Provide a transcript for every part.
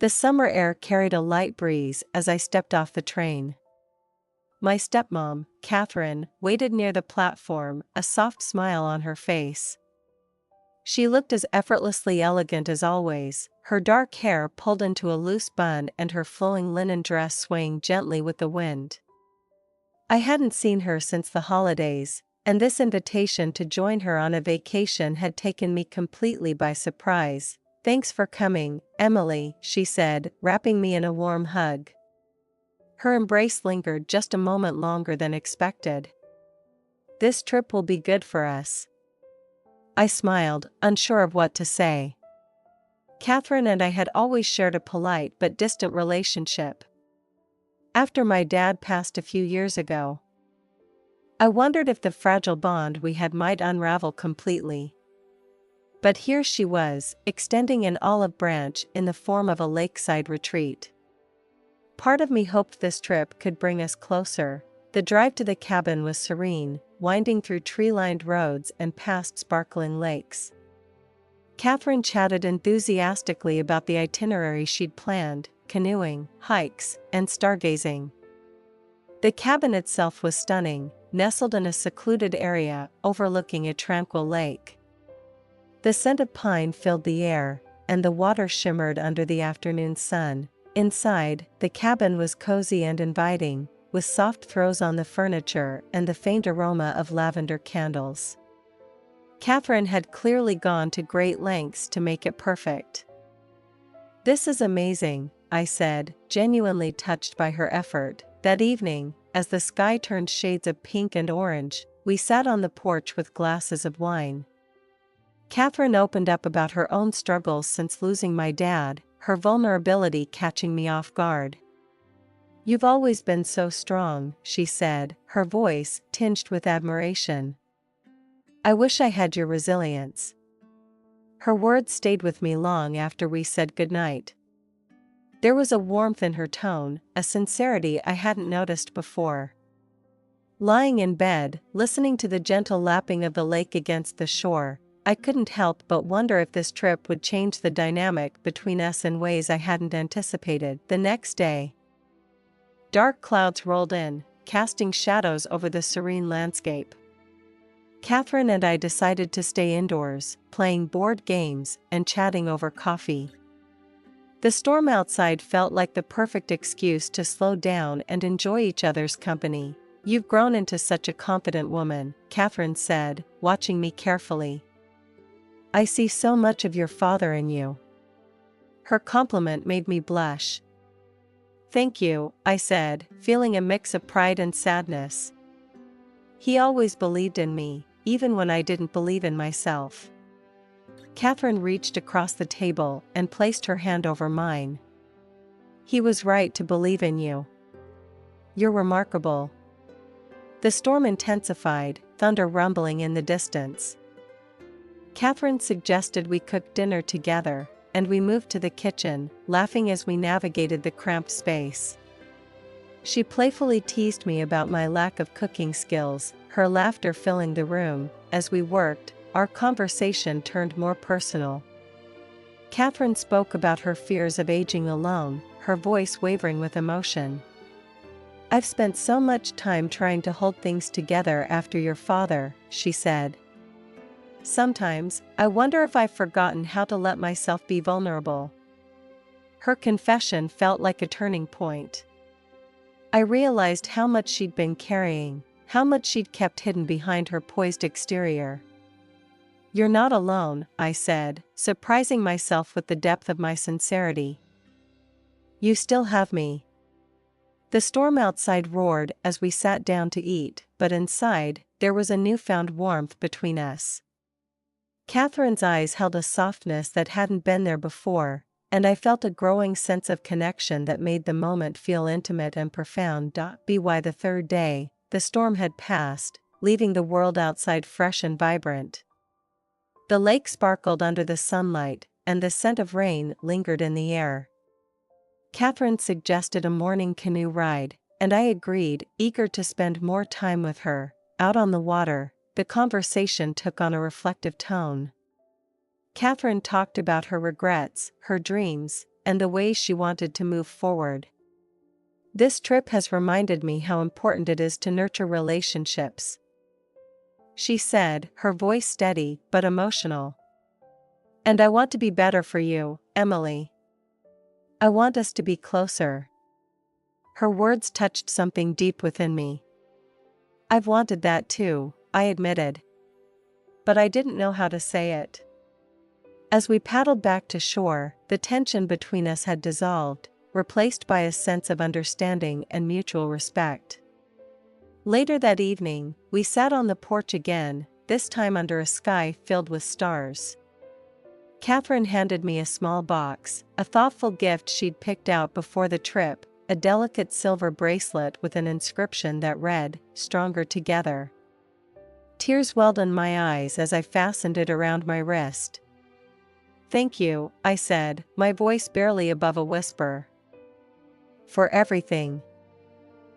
The summer air carried a light breeze as I stepped off the train. My stepmom, Catherine, waited near the platform, a soft smile on her face. She looked as effortlessly elegant as always, her dark hair pulled into a loose bun and her flowing linen dress swaying gently with the wind. I hadn't seen her since the holidays, and this invitation to join her on a vacation had taken me completely by surprise. "Thanks for coming, Emily," she said, wrapping me in a warm hug. Her embrace lingered just a moment longer than expected. "This trip will be good for us." I smiled, unsure of what to say. Catherine and I had always shared a polite but distant relationship. After my dad passed a few years ago, I wondered if the fragile bond we had might unravel completely. But here she was, extending an olive branch in the form of a lakeside retreat. Part of me hoped this trip could bring us closer. The drive to the cabin was serene, winding through tree-lined roads and past sparkling lakes. Catherine chatted enthusiastically about the itinerary she'd planned: canoeing, hikes, and stargazing. The cabin itself was stunning, nestled in a secluded area overlooking a tranquil lake. The scent of pine filled the air, and the water shimmered under the afternoon sun. Inside, the cabin was cozy and inviting, with soft throws on the furniture and the faint aroma of lavender candles. Catherine had clearly gone to great lengths to make it perfect. "This is amazing," I said, genuinely touched by her effort. That evening, as the sky turned shades of pink and orange, we sat on the porch with glasses of wine. Catherine opened up about her own struggles since losing my dad, her vulnerability catching me off guard. "You've always been so strong," she said, her voice tinged with admiration. "I wish I had your resilience." Her words stayed with me long after we said goodnight. There was a warmth in her tone, a sincerity I hadn't noticed before. Lying in bed, listening to the gentle lapping of the lake against the shore, I couldn't help but wonder if this trip would change the dynamic between us in ways I hadn't anticipated. The next day, dark clouds rolled in, casting shadows over the serene landscape. Catherine and I decided to stay indoors, playing board games and chatting over coffee. The storm outside felt like the perfect excuse to slow down and enjoy each other's company. "You've grown into such a confident woman," Catherine said, watching me carefully. "I see so much of your father in you." Her compliment made me blush. "Thank you," I said, feeling a mix of pride and sadness. "He always believed in me, even when I didn't believe in myself." Catherine reached across the table and placed her hand over mine. "He was right to believe in you. You're remarkable." The storm intensified, thunder rumbling in the distance. Catherine suggested we cook dinner together, and we moved to the kitchen, laughing as we navigated the cramped space. She playfully teased me about my lack of cooking skills, her laughter filling the room. As we worked, our conversation turned more personal. Catherine spoke about her fears of aging alone, her voice wavering with emotion. "I've spent so much time trying to hold things together after your father," she said. "Sometimes, I wonder if I've forgotten how to let myself be vulnerable." Her confession felt like a turning point. I realized how much she'd been carrying, how much she'd kept hidden behind her poised exterior. "You're not alone," I said, surprising myself with the depth of my sincerity. "You still have me." The storm outside roared as we sat down to eat, but inside, there was a newfound warmth between us. Catherine's eyes held a softness that hadn't been there before, and I felt a growing sense of connection that made the moment feel intimate and profound. By the third day, the storm had passed, leaving the world outside fresh and vibrant. The lake sparkled under the sunlight, and the scent of rain lingered in the air. Catherine suggested a morning canoe ride, and I agreed, eager to spend more time with her. Out on the water, the conversation took on a reflective tone. Catherine talked about her regrets, her dreams, and the ways she wanted to move forward. This trip has reminded me how important it is to nurture relationships, she said, her voice steady but emotional. And I want to be better for you, Emily. I want us to be closer. Her words touched something deep within me. I've wanted that too, I admitted. But I didn't know how to say it. As we paddled back to shore, the tension between us had dissolved, replaced by a sense of understanding and mutual respect. Later that evening, we sat on the porch again, this time under a sky filled with stars. Catherine handed me a small box, a thoughtful gift she'd picked out before the trip, a delicate silver bracelet with an inscription that read, "Stronger Together." Tears welled in my eyes as I fastened it around my wrist. "Thank you," I said, my voice barely above a whisper. "For everything."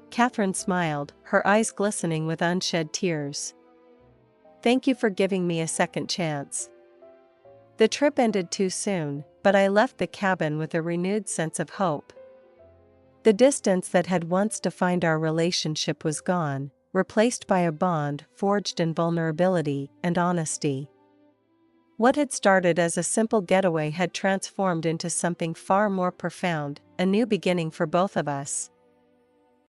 Catherine smiled, her eyes glistening with unshed tears. "Thank you for giving me a second chance." The trip ended too soon, but I left the cabin with a renewed sense of hope. The distance that had once defined our relationship was gone, replaced by a bond forged in vulnerability and honesty. What had started as a simple getaway had transformed into something far more profound, a new beginning for both of us.